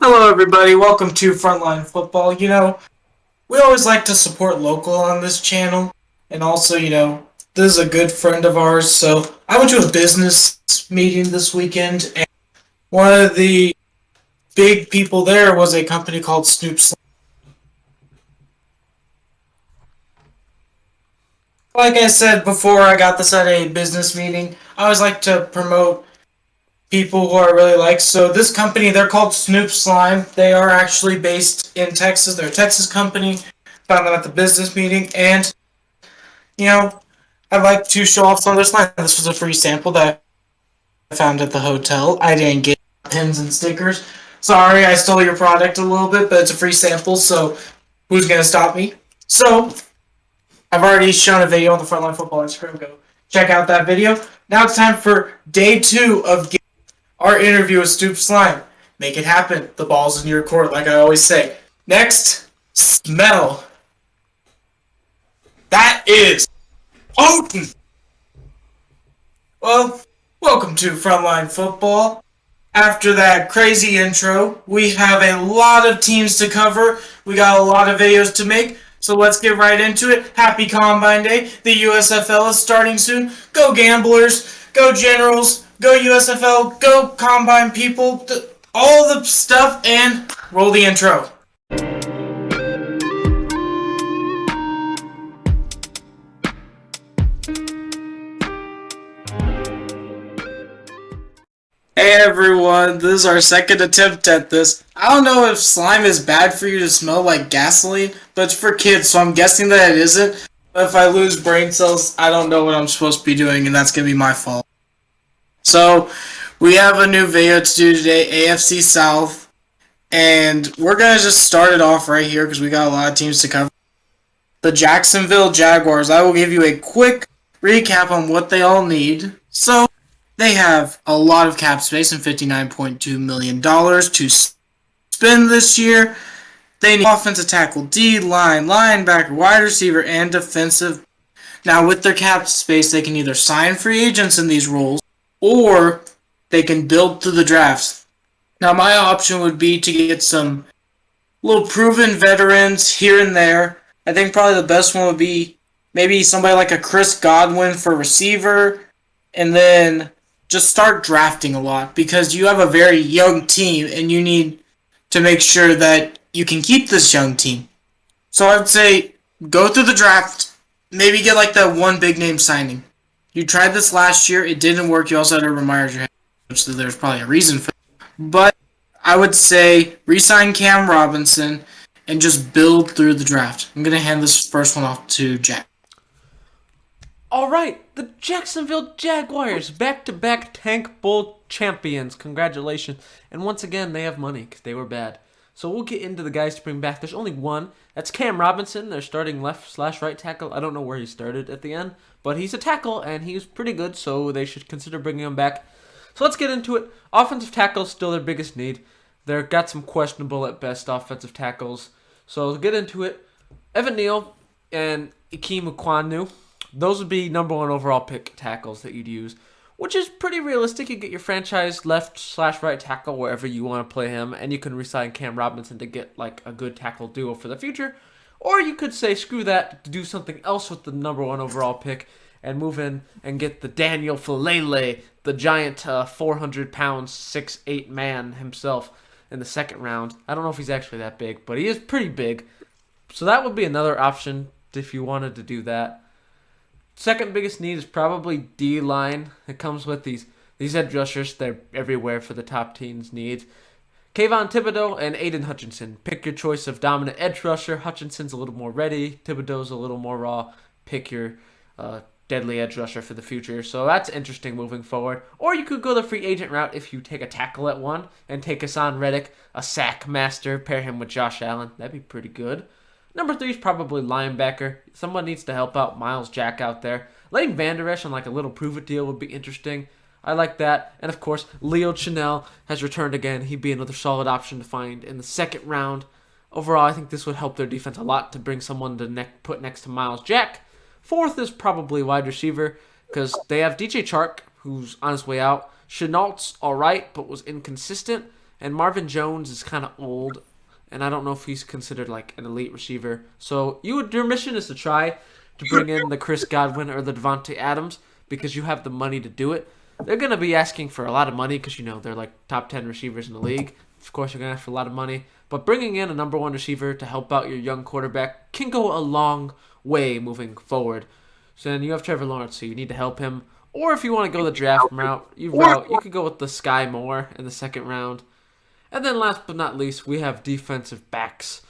Hello, everybody. Welcome to Frontline Football. We always like to support local on this channel. And also, this is a good friend of ours. So I went to a business meeting this weekend, and one of the big people there was a company called Snoop Slime. Like I said before, I got this at a business meeting. I always like to promote people who I really like. So this company, they're called Snoop Slime. They are actually based in Texas. They're a Texas company. Found them at the business meeting, and I'd like to show off some of their slime. This was a free sample that I found at the hotel. I didn't get pins and stickers. Sorry, I stole your product a little bit, but it's a free sample, so who's gonna stop me? So I've already shown a video on the Frontline Football Instagram. Go check out that video. Now it's time for day 2 of our interview with Snoop Slime. Make it happen. The ball's in your court, like I always say. Next, smell. That is potent. Well, welcome to Frontline Football. After that crazy intro, we have a lot of teams to cover. We got a lot of videos to make. So let's get right into it. Happy Combine Day. The USFL is starting soon. Go Gamblers. Go Generals. Go USFL. Go Combine people. All the stuff, and roll the intro. Hey everyone, this is our second attempt at this. I don't know if slime is bad for you to smell like gasoline, but it's for kids, so I'm guessing that it isn't. But if I lose brain cells, I don't know what I'm supposed to be doing, and that's going to be my fault. So, we have a new video to do today, AFC South, and we're going to just start it off right here because we got a lot of teams to cover. The Jacksonville Jaguars. I will give you a quick recap on what they all need. So, they have a lot of cap space and $59.2 million to spend this year. They need offensive tackle, D-line, linebacker, wide receiver, and defensive. Now, with their cap space, they can either sign free agents in these roles, or they can build through the drafts. Now, my option would be to get some little proven veterans here and there. I think probably the best one would be maybe somebody like a Chris Godwin for receiver, and then just start drafting a lot because you have a very young team and you need to make sure that you can keep this young team. So I would say go through the draft, maybe get like that one big name signing. You tried this last year, it didn't work. You also had to remind your head, which there's probably a reason for it. But I would say re-sign Cam Robinson and just build through the draft. I'm going to hand this first one off to Jack. All right, the Jacksonville Jaguars, back-to-back Tank Bowl champions. Congratulations. And once again, they have money because they were bad. So we'll get into the guys to bring back. There's only one. That's Cam Robinson, their starting left/right tackle. I don't know where he started at the end, but he's a tackle, and he's pretty good, so they should consider bringing him back. So let's get into it. Offensive tackle is still their biggest need. They've got some questionable at best offensive tackles. So to get into it, Evan Neal and Ikem Ekwonu. Those would be number 1 overall pick tackles that you'd use, which is pretty realistic. You get your franchise left/right tackle wherever you want to play him, and you can re-sign Cam Robinson to get like a good tackle duo for the future. Or you could say, screw that, to do something else with the number 1 overall pick and move in and get the Daniel Falele, the giant 400-pound, 6'8" man himself in the second round. I don't know if he's actually that big, but he is pretty big. So that would be another option if you wanted to do that. Second biggest need is probably D-line. It comes with these edge rushers. They're everywhere for the top team's needs. Kayvon Thibodeau and Aiden Hutchinson. Pick your choice of dominant edge rusher. Hutchinson's a little more ready. Thibodeau's a little more raw. Pick your deadly edge rusher for the future. So that's interesting moving forward. Or you could go the free agent route if you take a tackle at 1 and take Hassan Reddick, a sack master, pair him with Josh Allen. That'd be pretty good. Number 3 is probably linebacker. Someone needs to help out Miles Jack out there. Letting Van Der Esch on like a little prove-it deal would be interesting. I like that. And of course, Leo Chenal has returned again. He'd be another solid option to find in the second round. Overall, I think this would help their defense a lot to bring someone to put next to Miles Jack. 4th is probably wide receiver because they have DJ Chark, who's on his way out. Chenault's all right, but was inconsistent. And Marvin Jones is kind of old, and I don't know if he's considered like an elite receiver. So your mission is to try to bring in the Chris Godwin or the Devontae Adams because you have the money to do it. They're going to be asking for a lot of money because, they're like top 10 receivers in the league. Of course, you're going to ask for a lot of money. But bringing in a number one receiver to help out your young quarterback can go a long way moving forward. So then you have Trevor Lawrence, so you need to help him. Or if you want to go the draft route, you could go with the Sky Moore in the second round. And then last but not least, we have defensive backs.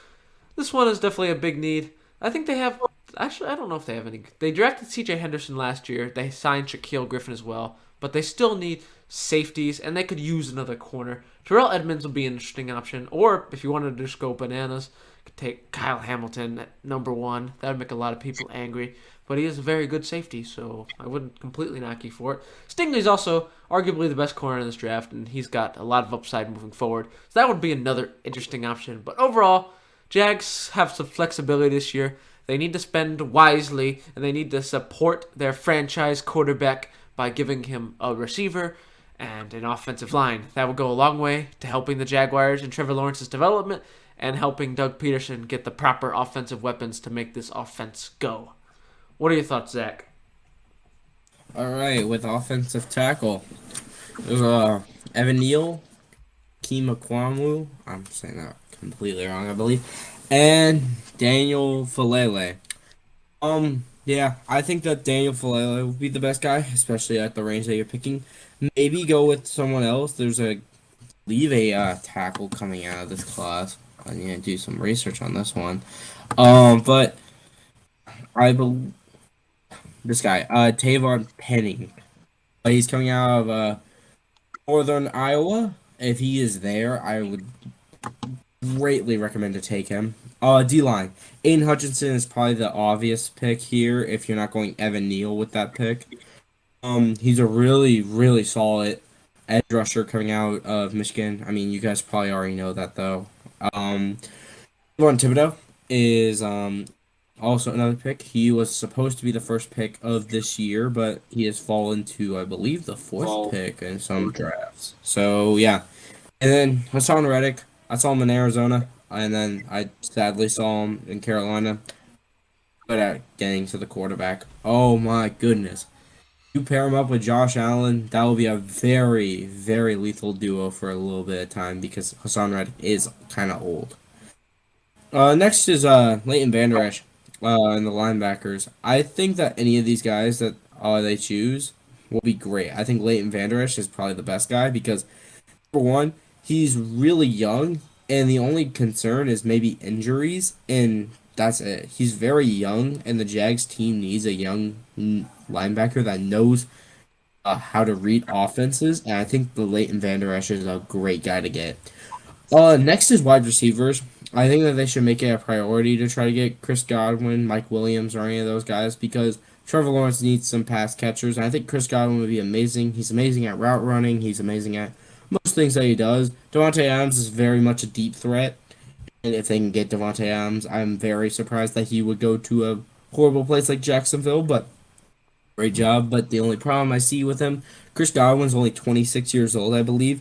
This one is definitely a big need. I think they have... Actually, I don't know if they have any. They drafted C.J. Henderson last year. They signed Shaquille Griffin as well. But they still need safeties, and they could use another corner. Terrell Edmonds would be an interesting option. Or, if you wanted to just go bananas, you could take Kyle Hamilton at number 1. That would make a lot of people angry. But he is a very good safety, so I wouldn't completely knock you for it. Stingley's also arguably the best corner in this draft, and he's got a lot of upside moving forward. So that would be another interesting option. But overall, Jags have some flexibility this year. They need to spend wisely, and they need to support their franchise quarterback by giving him a receiver and an offensive line. That will go a long way to helping the Jaguars and Trevor Lawrence's development and helping Doug Peterson get the proper offensive weapons to make this offense go. What are your thoughts, Zach? All right, with offensive tackle, there's Evan Neal, Keem Akwamu. I'm saying that completely wrong, I believe, and Daniel Falele. Yeah, I think that Daniel Falele would be the best guy, especially at the range that you're picking. Maybe go with someone else. There's a tackle coming out of this class. I need to do some research on this one. But I believe this guy, Tavon Penning. He's coming out of Northern Iowa. If he is there, I would greatly recommend to take him. D-line. Aiden Hutchinson is probably the obvious pick here if you're not going Evan Neal with that pick. He's a really, really solid edge rusher coming out of Michigan. I mean, you guys probably already know that, though. Devon Thibodeau is also another pick. He was supposed to be the first pick of this year, but he has fallen to, I believe, the fourth pick in some drafts. So, yeah. And then Hassan Reddick, I saw him in Arizona, and then I sadly saw him in Carolina. But at getting to the quarterback, oh my goodness. You pair him up with Josh Allen, that will be a very, very lethal duo for a little bit of time because Hassan Reddick is kind of old. Next is Leighton Vander Esch and the linebackers. I think that any of these guys that they choose will be great. I think Leighton Vander Esch is probably the best guy because, for one, he's really young, and the only concern is maybe injuries, and that's it. He's very young, and the Jags team needs a young linebacker that knows how to read offenses, and I think the Leighton Vander Esch is a great guy to get. Next is wide receivers. I think that they should make it a priority to try to get Chris Godwin, Mike Williams, or any of those guys because Trevor Lawrence needs some pass catchers, and I think Chris Godwin would be amazing. He's amazing at route running. He's amazing at most things that he does. Davante Adams is very much a deep threat, and if they can get Davante Adams, I'm very surprised that he would go to a horrible place like Jacksonville, but great job. But the only problem I see with him, Chris Godwin's only 26 years old, I believe,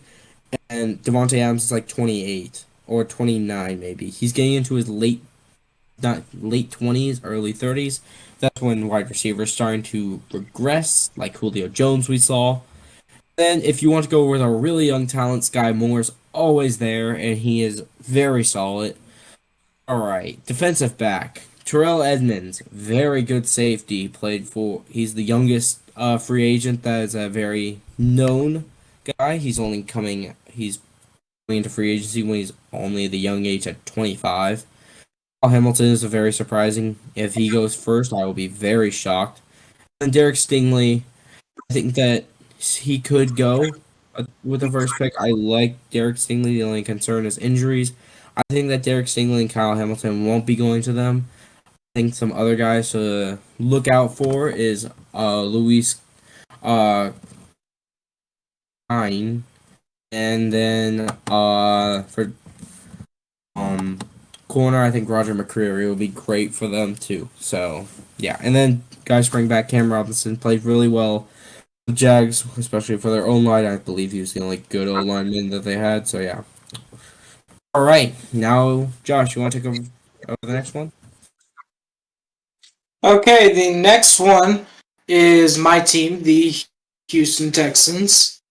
and Davante Adams is like 28 or 29 maybe. He's getting into his late 20s, early 30s. That's when wide receivers starting to regress, like Julio Jones we saw. Then if you want to go with a really young talent, Sky Moore's always there, and he is very solid. All right, defensive back. Terrell Edmonds, very good safety, he's the youngest free agent that is a very known guy. He's coming into free agency when he's only the young age at 25. Hamilton is a very surprising. If he goes first, I will be very shocked. And Derek Stingley, I think that he could go with the first pick. I like Derek Stingley. The only concern is injuries. I think that Derek Stingley and Kyle Hamilton won't be going to them. I think some other guys to look out for is Luis Kine, and then for corner, I think Roger McCreary will be great for them too. So yeah, and then guys bring back Cam Robinson, played really well. The Jags, especially for their own line, I believe he was the only good O lineman that they had. So yeah, All right, now Josh, you want to take over the next one? Okay, the next one is my team, the Houston Texans.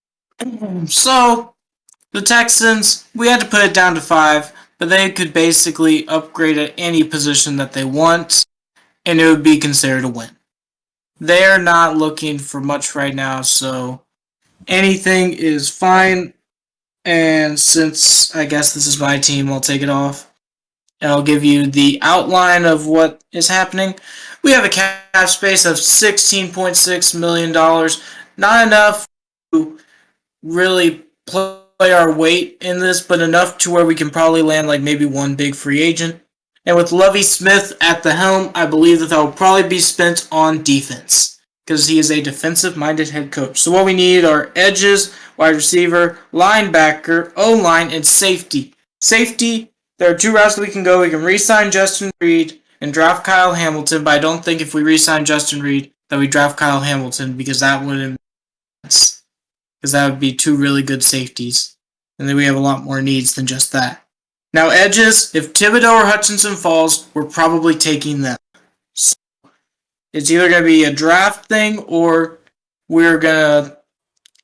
So, the Texans, we had to put it down to 5, but they could basically upgrade at any position that they want, and it would be considered a win. They're not looking for much right now, so anything is fine. And since I guess this is my team, I'll take it off. And I'll give you the outline of what is happening. We have a cap space of $16.6 million. Not enough to really play our weight in this, but enough to where we can probably land like maybe one big free agent. And with Lovie Smith at the helm, I believe that will probably be spent on defense because he is a defensive-minded head coach. So what we need are edges, wide receiver, linebacker, O-line, and safety. Safety, there are 2 routes that we can go. We can re-sign Justin Reed and draft Kyle Hamilton, but I don't think if we re-sign Justin Reed that we draft Kyle Hamilton because that wouldn't make sense. Because that would be 2 really good safeties. And then we have a lot more needs than just that. Now, edges, if Thibodeau or Hutchinson falls, we're probably taking them. So it's either going to be a draft thing or we're going to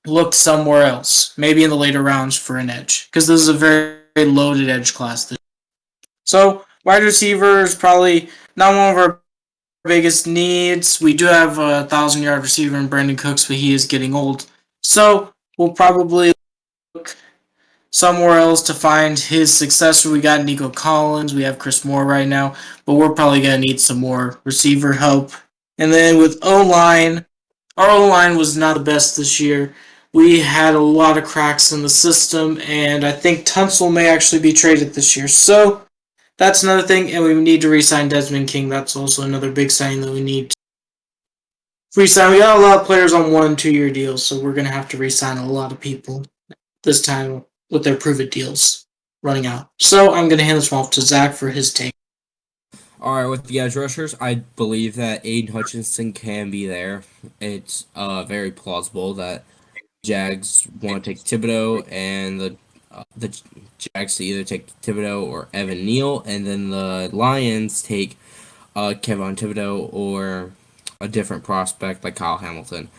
look somewhere else. Maybe in the later rounds for an edge. Because this is a very, very loaded edge class. So, wide receiver is probably not one of our biggest needs. We do have a 1,000-yard receiver in Brandon Cooks, but he is getting old. So, we'll probably look somewhere else to find his successor. We got Nico Collins. We have Chris Moore right now, but we're probably going to need some more receiver help. And then with O-line, our O-line was not the best this year. We had a lot of cracks in the system, and I think Tunsil may actually be traded this year. So that's another thing, and we need to re-sign Desmond King. That's also another big sign that we need to re-sign. We got a lot of players on 1 and 2 year deals, so we're going to have to re-sign a lot of people this time with their prove-it deals running out. So I'm going to hand this off to Zach for his take. All right, with the edge rushers, I believe that Aiden Hutchinson can be there. It's very plausible that Jags want to take Thibodeau, and the Jags to either take Thibodeau or Evan Neal, and then the Lions take Kevin Thibodeau or a different prospect like Kyle Hamilton.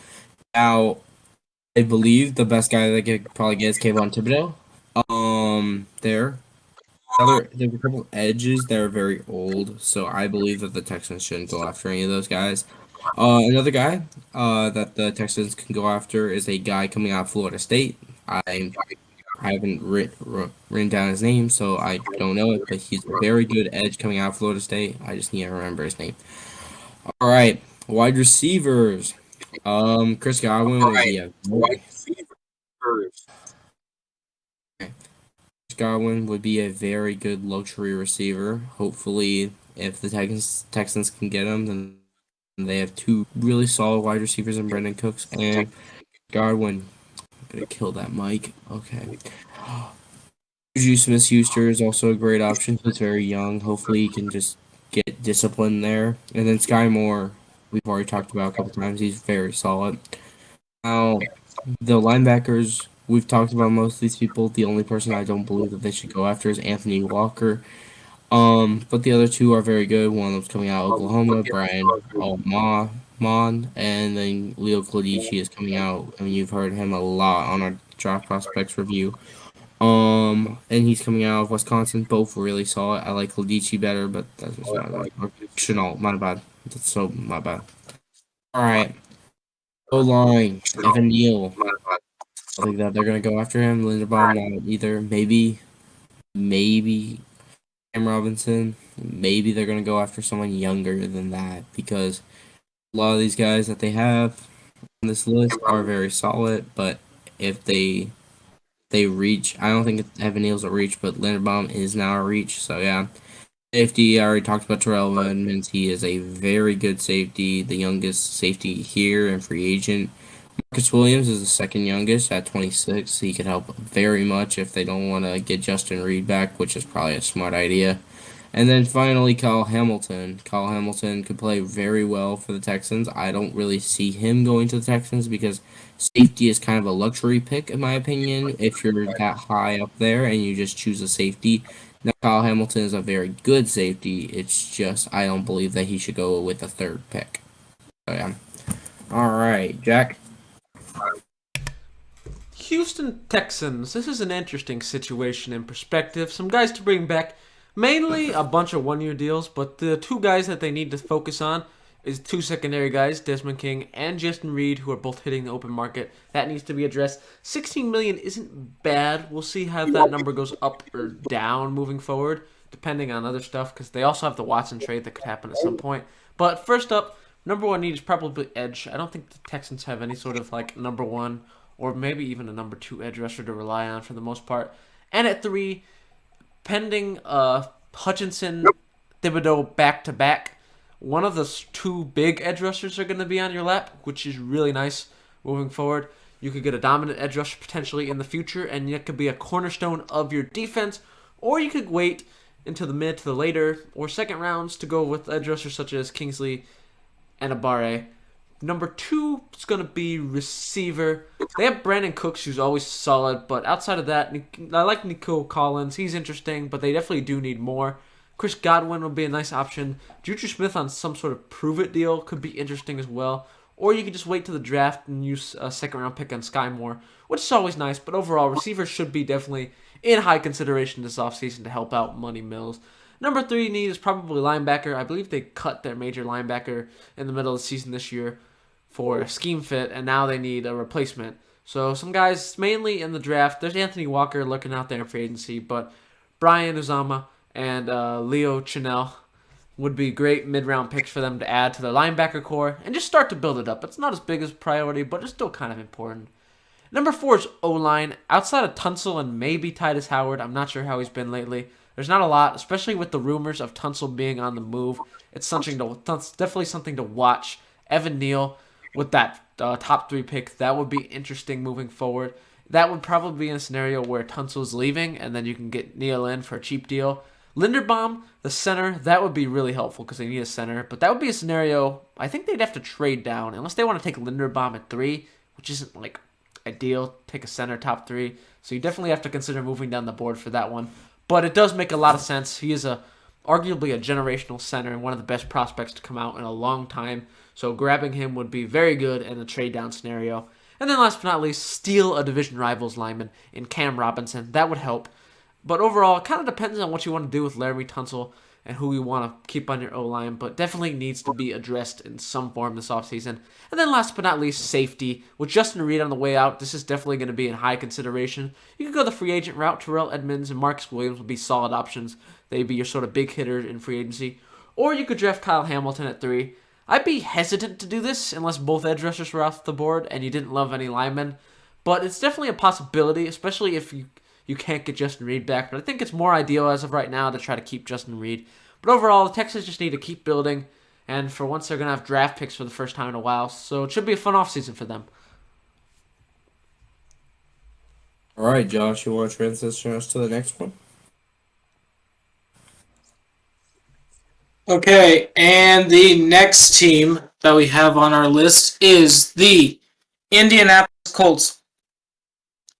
Now, I believe the best guy they could probably get is Kayvon Thibodeau. There's a couple of edges that are very old, so I believe that the Texans shouldn't go after any of those guys. Another guy that the Texans can go after is a guy coming out of Florida State. I haven't written down his name, so I don't know it, but he's a very good edge coming out of Florida State. I just need to remember his name. All right, wide receivers. Chris Godwin would be a Godwin would be a very good luxury receiver. Hopefully, if the Texans can get him, then they have 2 really solid wide receivers in Brandon Cooks and Godwin. I'm gonna kill that mic. Okay. Juju Smith-Schuster is also a great option. He's very young. Hopefully, he can just get discipline there. And then Sky Moore, we've already talked about a couple times. He's very solid. Now, the linebackers, we've talked about most of these people. The only person I don't believe that they should go after is Anthony Walker. But the other 2 are very good. One of them's coming out of Oklahoma, Brian Mon, and then Leo Clodici is coming out. I mean, you've heard him a lot on our draft prospects review. And he's coming out of Wisconsin. Both really solid. I like Clodici better, but that's just my bad. Chenault, my bad. That's so my bad. All right. O-line, Evan Neal. I think that they're gonna go after him. Linderbaum, not either. Maybe Cam Robinson. Maybe they're gonna go after someone younger than that because a lot of these guys that they have on this list are very solid. But if they reach, I don't think Evan Neal's a reach, but Linderbaum is now a reach. So yeah. Safety, I already talked about Terrell Edmonds. He is a very good safety, the youngest safety here and free agent. Marcus Williams is the second youngest at 26. He could help very much if they don't want to get Justin Reed back, which is probably a smart idea. And then finally, Kyle Hamilton. Kyle Hamilton could play very well for the Texans. I don't really see him going to the Texans because safety is kind of a luxury pick, in my opinion, if you're that high up there and you just choose a safety. Now, Kyle Hamilton is a very good safety. It's just I don't believe that he should go with the third pick. So, yeah. All right, Jack. Houston Texans. This is an interesting situation in perspective. Some guys to bring back. Mainly a bunch of one-year deals, but the two guys that they need to focus on is two secondary guys, Desmond King and Justin Reed, who are both hitting the open market. That needs to be addressed. $16 million isn't bad. We'll see how that number goes up or down moving forward, depending on other stuff, because they also have the Watson trade that could happen at some point. But first up, number one need is probably edge. I don't think the Texans have any sort of like number one or maybe even a number two edge rusher to rely on for the most part. And at three, pending Hutchinson, Thibodeau back-to-back, one of the two big edge rushers are going to be on your lap, which is really nice moving forward. You could get a dominant edge rusher potentially in the future, and it could be a cornerstone of your defense, or you could wait until the mid to the later or second rounds to go with edge rushers such as Kingsley and Abare. Number two is going to be receiver. They have Brandon Cooks, who's always solid, but outside of that, I like Nico Collins. He's interesting, but they definitely do need more. Chris Godwin would be a nice option. Juju Smith on some sort of prove-it deal could be interesting as well. Or you could just wait to the draft and use a second-round pick on Sky Moore, which is always nice, but overall, receivers should be definitely in high consideration this offseason to help out Money Mills. Number three need is probably linebacker. I believe they cut their major linebacker in the middle of the season this year for a scheme fit, and now they need a replacement. So some guys, mainly in the draft, there's Anthony Walker looking out there in free agency, but Brian Uzama and Leo Chenel would be great mid-round picks for them to add to their linebacker core and just start to build it up. It's not as big as a priority, but it's still kind of important. Number four is O-line. Outside of Tunsil and maybe Titus Howard, I'm not sure how he's been lately. There's not a lot, especially with the rumors of Tunsil being on the move. It's definitely something to watch. Evan Neal with that top three pick, that would be interesting moving forward. That would probably be in a scenario where Tunsil's leaving, and then you can get Neal in for a cheap deal. Linderbaum, the center, that would be really helpful because they need a center. But that would be a scenario, I think they'd have to trade down. Unless they want to take Linderbaum at 3, which isn't like ideal, take a center top 3. So you definitely have to consider moving down the board for that one. But it does make a lot of sense. He is arguably a generational center and one of the best prospects to come out in a long time. So grabbing him would be very good in a trade down scenario. And then last but not least, steal a division rivals lineman in Cam Robinson. That would help. But overall, it kind of depends on what you want to do with Laramie Tunsil and who you want to keep on your O-line, but definitely needs to be addressed in some form this offseason. And then last but not least, safety. With Justin Reed on the way out, this is definitely going to be in high consideration. You could go the free agent route. Terrell Edmonds and Marcus Williams would be solid options. They'd be your sort of big hitters in free agency. Or you could draft Kyle Hamilton at 3. I'd be hesitant to do this unless both edge rushers were off the board and you didn't love any linemen. But it's definitely a possibility, especially if you can't get Justin Reed back. But I think it's more ideal as of right now to try to keep Justin Reed. But overall, the Texans just need to keep building. And for once, they're going to have draft picks for the first time in a while. So it should be a fun offseason for them. All right, Josh, you want to transition us to the next one? Okay, and the next team that we have on our list is the Indianapolis Colts.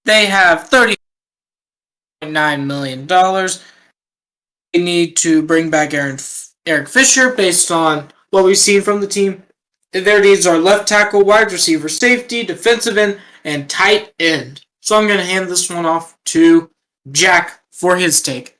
They have $30.9 million. They need to bring back Eric Fisher based on what we've seen from the team. Their needs are left tackle, wide receiver, safety, defensive end, and tight end. So I'm going to hand this one off to Jack for his take.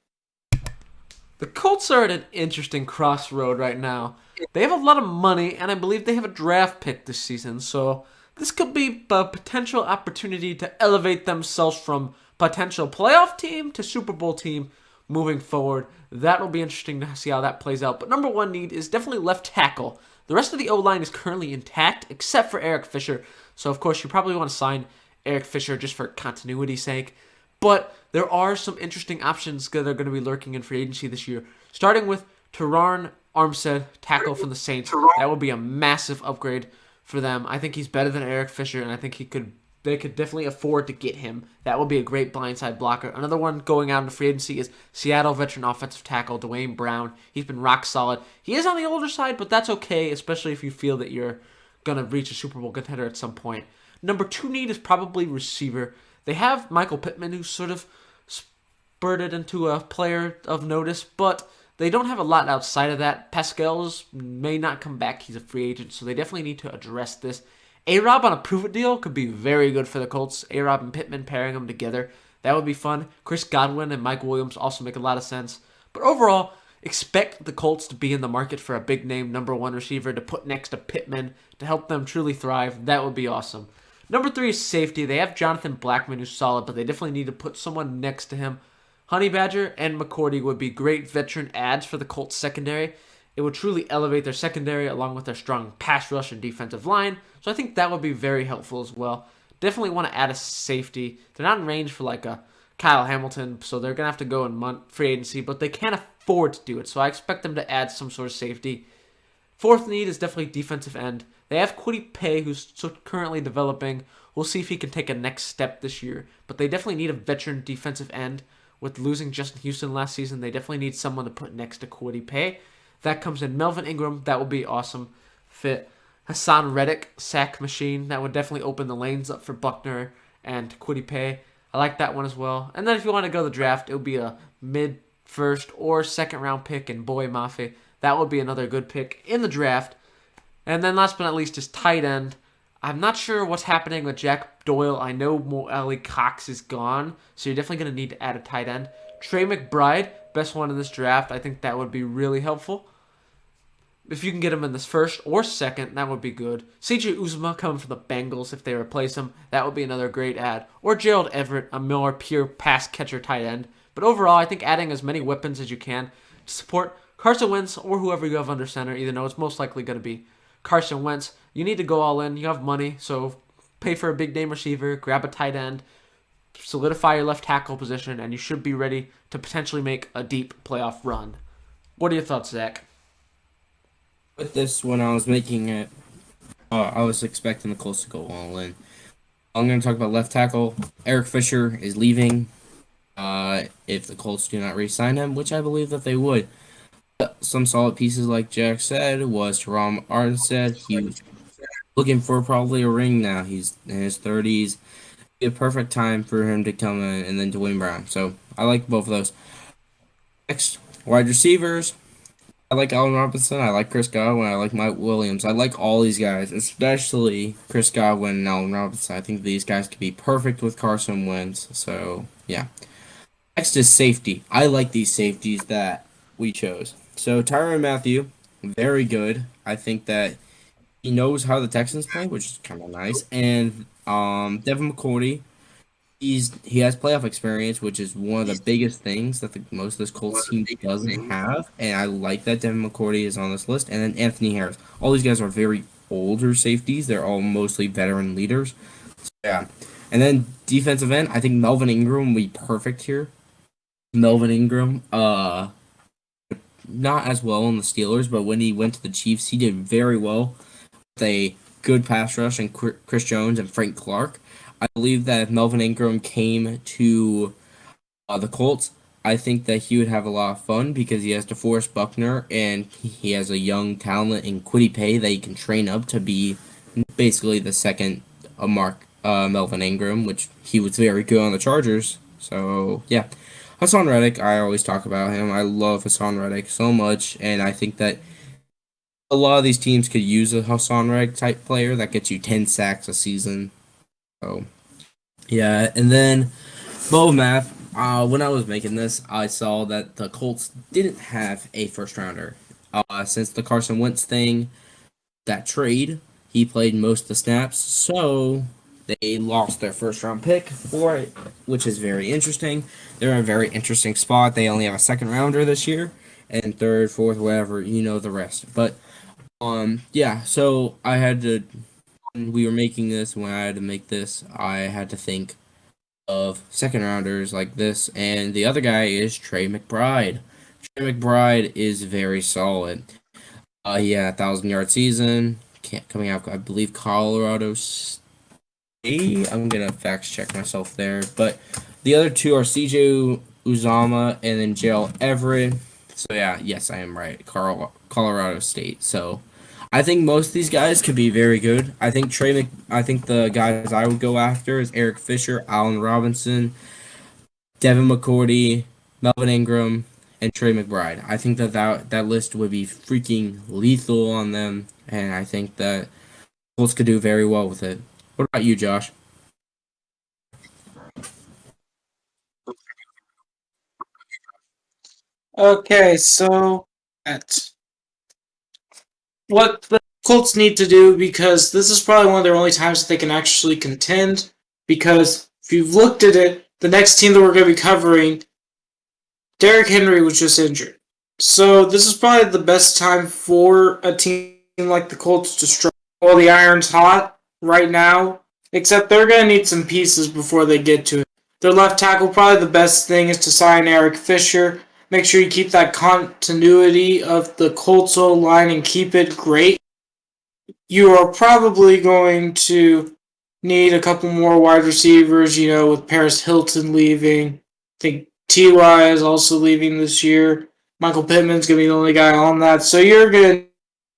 The Colts are at an interesting crossroad right now. They have a lot of money, and I believe they have a draft pick this season, so this could be a potential opportunity to elevate themselves from potential playoff team to Super Bowl team moving forward. That will be interesting to see how that plays out. But number one need is definitely left tackle. The rest of the O-line is currently intact, except for Eric Fisher. So, of course, you probably want to sign Eric Fisher just for continuity's sake. But there are some interesting options that are going to be lurking in free agency this year. Starting with Teron Armstead, tackle from the Saints. That would be a massive upgrade for them. I think he's better than Eric Fisher, and I think he could they could definitely afford to get him. That would be a great blindside blocker. Another one going out into free agency is Seattle veteran offensive tackle Dwayne Brown. He's been rock solid. He is on the older side, but that's okay, especially if you feel that you're going to reach a Super Bowl contender at some point. Number 2 need is probably receiver. They have Michael Pittman, who's sort of spurted into a player of notice, but they don't have a lot outside of that. Pascal's may not come back. He's a free agent, so they definitely need to address this. A-Rob on a prove-it deal could be very good for the Colts. A-Rob and Pittman pairing them together. That would be fun. Chris Godwin and Mike Williams also make a lot of sense. But overall, expect the Colts to be in the market for a big-name number 1 receiver to put next to Pittman to help them truly thrive. That would be awesome. Number 3 is safety. They have Jonathan Blackman, who's solid, but they definitely need to put someone next to him. Honey Badger and McCourty would be great veteran adds for the Colts secondary. It would truly elevate their secondary along with their strong pass rush and defensive line. So I think that would be very helpful as well. Definitely want to add a safety. They're not in range for like a Kyle Hamilton, so they're going to have to go in free agency, but they can't afford to do it. So I expect them to add some sort of safety. 4th need is definitely defensive end. They have Kwity Paye, who's currently developing. We'll see if he can take a next step this year. But they definitely need a veteran defensive end. With losing Justin Houston last season, they definitely need someone to put next to Kwity Paye. That comes in Melvin Ingram. That would be awesome fit. Hassan Reddick, sack machine. That would definitely open the lanes up for Buckner and Kwity Paye. I like that one as well. And then if you want to go the draft, it would be a mid-first or second-round pick in Boye Mafe. That would be another good pick in the draft. And then last but not least is tight end. I'm not sure what's happening with Jack Doyle. I know Mo Ali Cox is gone, so you're definitely going to need to add a tight end. Trey McBride, best one in this draft. I think that would be really helpful. If you can get him in this first or second, that would be good. CJ Uzomah coming from the Bengals if they replace him. That would be another great add. Or Gerald Everett, a more pure pass catcher tight end. But overall, I think adding as many weapons as you can to support Carson Wentz or whoever you have under center, even though it's most likely going to be Carson Wentz. You need to go all in. You have money, so pay for a big-name receiver, grab a tight end, solidify your left tackle position, and you should be ready to potentially make a deep playoff run. What are your thoughts, Zach? With this, when I was making it, I was expecting the Colts to go all in. I'm going to talk about left tackle. Eric Fisher is leaving if the Colts do not re-sign him, which I believe that they would. Some solid pieces, like Jack said, was Teron Armstead. He was looking for probably a ring now. He's in his 30s. Be a perfect time for him to come in, and then Dwayne Brown. So I like both of those. Next, wide receivers. I like Allen Robinson. I like Chris Godwin. I like Mike Williams. I like all these guys, especially Chris Godwin and Allen Robinson. I think these guys could be perfect with Carson Wentz. So, yeah. Next is safety. I like these safeties that we chose. So, Tyrann Mathieu, very good. I think that he knows how the Texans play, which is kind of nice. And Devin McCourty, he has playoff experience, which is one of the biggest things that most of this Colts team doesn't have. And I like that Devin McCourty is on this list. And then Anthony Harris. All these guys are very older safeties. They're all mostly veteran leaders. So, yeah. And then defensive end, I think Melvin Ingram will be perfect here. Melvin Ingram, not as well in the Steelers, but when he went to the Chiefs, he did very well with a good pass rush and Chris Jones and Frank Clark. I believe that if Melvin Ingram came to the Colts, I think that he would have a lot of fun because he has DeForest Buckner and he has a young talent in Kwity Paye that he can train up to be basically the second Melvin Ingram, which he was very good on the Chargers. So, yeah. Hassan Reddick, I always talk about him. I love Hassan Reddick so much, and I think that a lot of these teams could use a Hassan Reddick type player that gets you 10 sacks a season. So, yeah, and then Bo Math. When I was making this, I saw that the Colts didn't have a first rounder. Since the Carson Wentz thing, that trade, he played most of the snaps, so they lost their first round pick for it, which is very interesting. They're in a very interesting spot. They only have a second rounder this year, and third, fourth, whatever, you know the rest. But yeah, so I had to, when we were making this, when I had to make this, I had to think of second rounders like this, and the other guy is Trey McBride. Trey McBride is very solid. He had a 1,000-yard season coming out, I believe, Colorado I'm gonna fact check myself there, but the other two are CJ Uzama and then Gerald Everett. So yeah, yes, I am right. Colorado State. So I think most of these guys could be very good. I think the guys I would go after is Eric Fisher, Allen Robinson, Devin McCourty, Melvin Ingram, and Trey McBride. I think that list would be freaking lethal on them, and I think that Colts could do very well with it. What about you, Josh? Okay, so that's what the Colts need to do, because this is probably one of their only times that they can actually contend. Because if you've looked at it, the next team that we're going to be covering, Derrick Henry was just injured. So this is probably the best time for a team like the Colts to strike while the iron's hot right now. Except they're going to need some pieces before they get to it. Their left tackle, probably the best thing is to sign Eric Fisher. Make sure you keep that continuity of the Colts O-line and keep it great. You are probably going to need a couple more wide receivers, with Paris Hilton leaving. I think Ty is also leaving this year. Michael Pittman's going to be the only guy on that. So you're going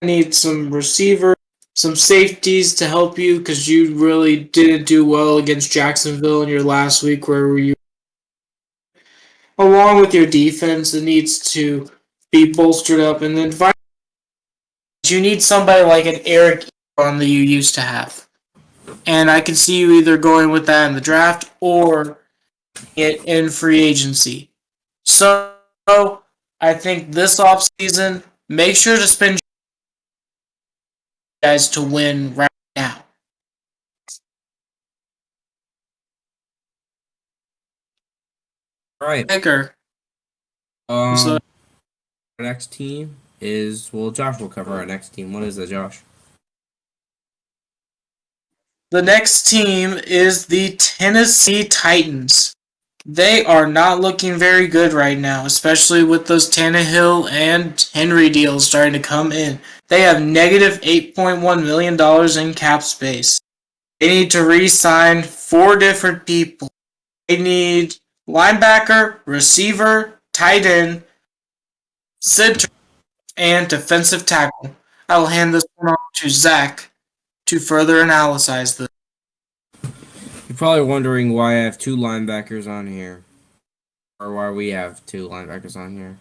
to need some receivers, some safeties to help you, because you really didn't do well against Jacksonville in your last week, where you, along with your defense, it needs to be bolstered up. And then finally, you need somebody like an Eric Ebron that you used to have. And I can see you either going with that in the draft or in free agency. So I think this offseason, make sure to spend guys to win right now. All right. Picker. So Our next team is, well, Josh will cover our next team. What is it, Josh? the next team is the Tennessee Titans. They are not looking very good right now, especially with those Tannehill and Henry deals starting to come in. They have negative $8.1 million in cap space. They need to re-sign 4 different people. They need linebacker, receiver, tight end, center, and defensive tackle. I will hand this one off to Zach to further analyze this. You're probably wondering why I have 2 linebackers on here, or why we have 2 linebackers on here.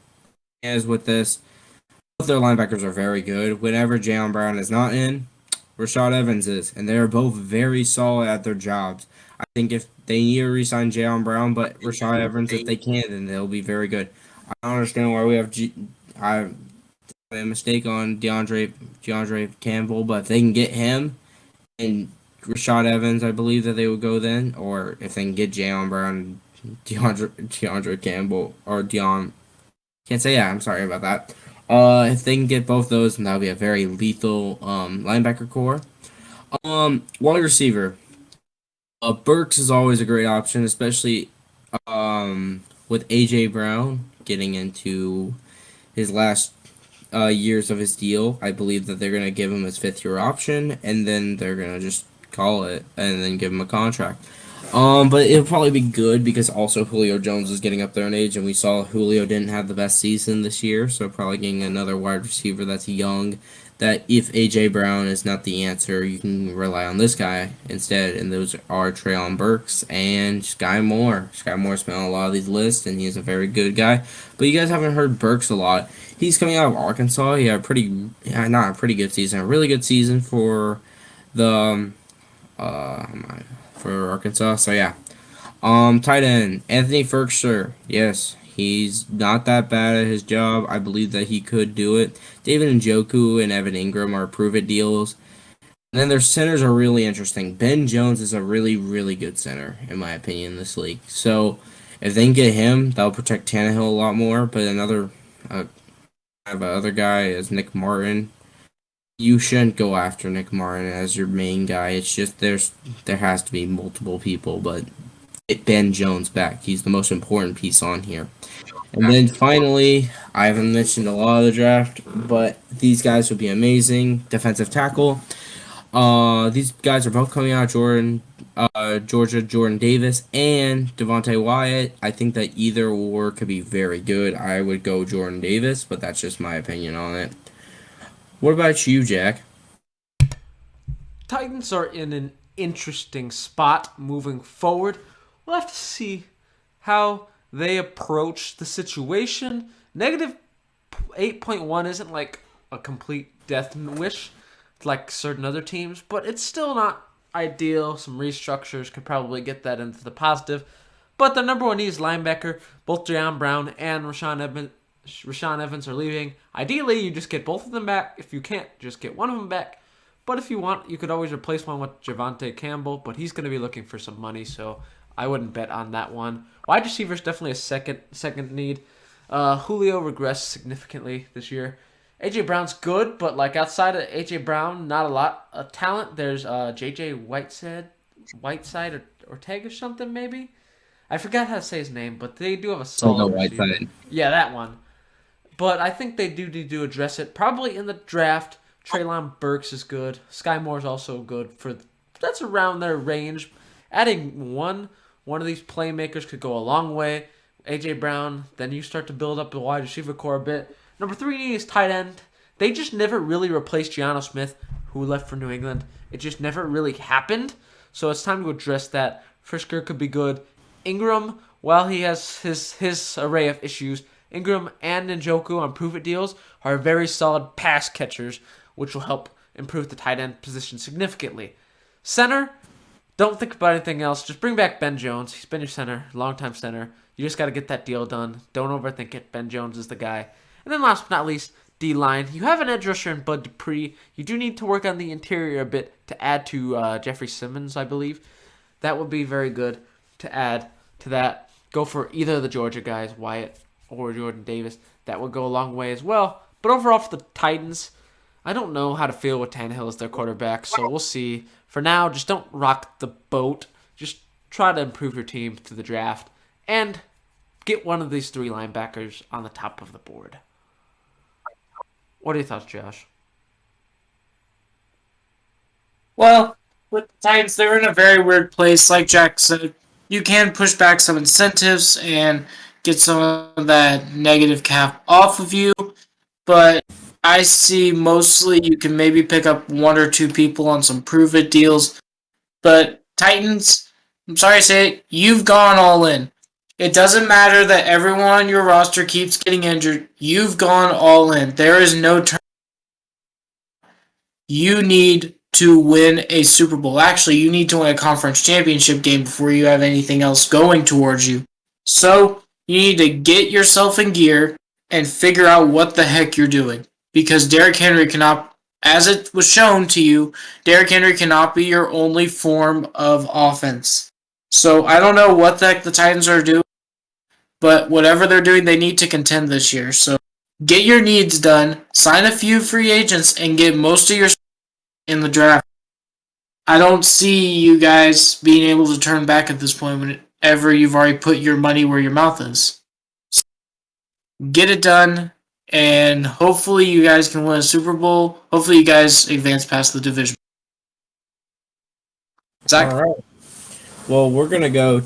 As with this, both their linebackers are very good. Whenever Jalen Brown is not in, Rashad Evans is, and they are both very solid at their jobs. I think if they need to re-sign Jalen Brown, but Rashad Evans, if they can, then they'll be very good. I don't understand why we have I made a mistake on DeAndre Campbell, but if they can get him and Rashad Evans, I believe that they would go then, or if they can get Jalen Brown, DeAndre Campbell, or can't say yeah. I'm sorry about that. If they can get both those, then that'll be a very lethal linebacker core. Wide receiver. Burks is always a great option, especially with AJ Brown getting into his last years of his deal. I believe that they're gonna give him his 5th-year option, and then they're gonna just call it and then give him a contract. But it'll probably be good because also Julio Jones is getting up there in age, and we saw Julio didn't have the best season this year, so probably getting another wide receiver that's young, that if AJ Brown is not the answer, you can rely on this guy instead, and those are Treylon Burks and Sky Moore. Sky Moore's been on a lot of these lists, and he's a very good guy, but you guys haven't heard Burks a lot. He's coming out of Arkansas. He had not a pretty good season, a really good season for the for Arkansas. So yeah. Tight end, Anthony Ferkser. Yes, he's not that bad at his job. I believe that he could do it. David Njoku and Evan Ingram are prove-it deals. And then their centers are really interesting. Ben Jones is a really, really good center, in my opinion, in this league. So if they can get him, that'll protect Tannehill a lot more. But another other guy is Nick Martin. You shouldn't go after Nick Martin as your main guy. It's just there has to be multiple people, but get Ben Jones back. He's the most important piece on here. And then finally, I haven't mentioned a lot of the draft, but these guys would be amazing. Defensive tackle. These guys are both coming out of Georgia Jordan Davis and Devontae Wyatt. I think that either or could be very good. I would go Jordan Davis, but that's just my opinion on it. What about you, Jack? Titans are in an interesting spot moving forward. We'll have to see how they approach the situation. Negative 8.1 isn't like a complete death wish like certain other teams, but it's still not ideal. Some restructures could probably get that into the positive. But the number one need is linebacker. Both Jayon Brown and Rashaan Evans are leaving. Ideally, you just get both of them back. If you can't, just get one of them back. But if you want, you could always replace one with Javonte Campbell, but he's going to be looking for some money, so I wouldn't bet on that one. Wide receiver is definitely a second need. Julio regressed significantly this year. A.J. Brown's good, but like outside of A.J. Brown, not a lot of talent. There's J.J. Whiteside or Ortega or something maybe. I forgot how to say his name, but they do have a solid receiver. Whiteside. Yeah, that one. But I think they do need to address it. Probably in the draft, Treylon Burks is good. Sky Moore's also good. That's around their range. Adding one of these playmakers could go a long way. A.J. Brown, then you start to build up the wide receiver core a bit. Number 3 is tight end. They just never really replaced Gianno Smith, who left for New England. It just never really happened. So it's time to address that. Frisker could be good. Ingram, while he has his array of issues, Ingram and Njoku on prove-it deals are very solid pass catchers, which will help improve the tight end position significantly. Center, don't think about anything else. Just bring back Ben Jones. He's been your center, longtime center. You just got to get that deal done. Don't overthink it. Ben Jones is the guy. And then last but not least, D-line. You have an edge rusher in Bud Dupree. You do need to work on the interior a bit to add to Jeffrey Simmons, I believe. That would be very good to add to that. Go for either of the Georgia guys, Wyatt or Jordan Davis. That would go a long way as well. But overall for the Titans, I don't know how to feel with Tannehill as their quarterback, so we'll see. For now, just don't rock the boat. Just try to improve your team to the draft and get one of these 3 linebackers on the top of the board. What are your thoughts, Josh? Well, with the Titans, they're in a very weird place. Like Jack said, you can push back some incentives and get some of that negative cap off of you, but I see mostly you can maybe pick up 1 or 2 people on some prove-it deals. But Titans, I'm sorry to say it, you've gone all in. It doesn't matter that everyone on your roster keeps getting injured. You've gone all in. There is no turn. You need to win a Super Bowl. Actually, you need to win a conference championship game before you have anything else going towards you. So, you need to get yourself in gear and figure out what the heck you're doing. Because Derrick Henry cannot, as it was shown to you, Derrick Henry cannot be your only form of offense. So, I don't know what the heck the Titans are doing, but whatever they're doing, they need to contend this year. So, get your needs done, sign a few free agents, and get most of your in the draft. I don't see you guys being able to turn back at this point whenever you've already put your money where your mouth is. So, get it done, and hopefully you guys can win a Super Bowl. Hopefully you guys advance past the division. Zach? All right. Well, we're going to go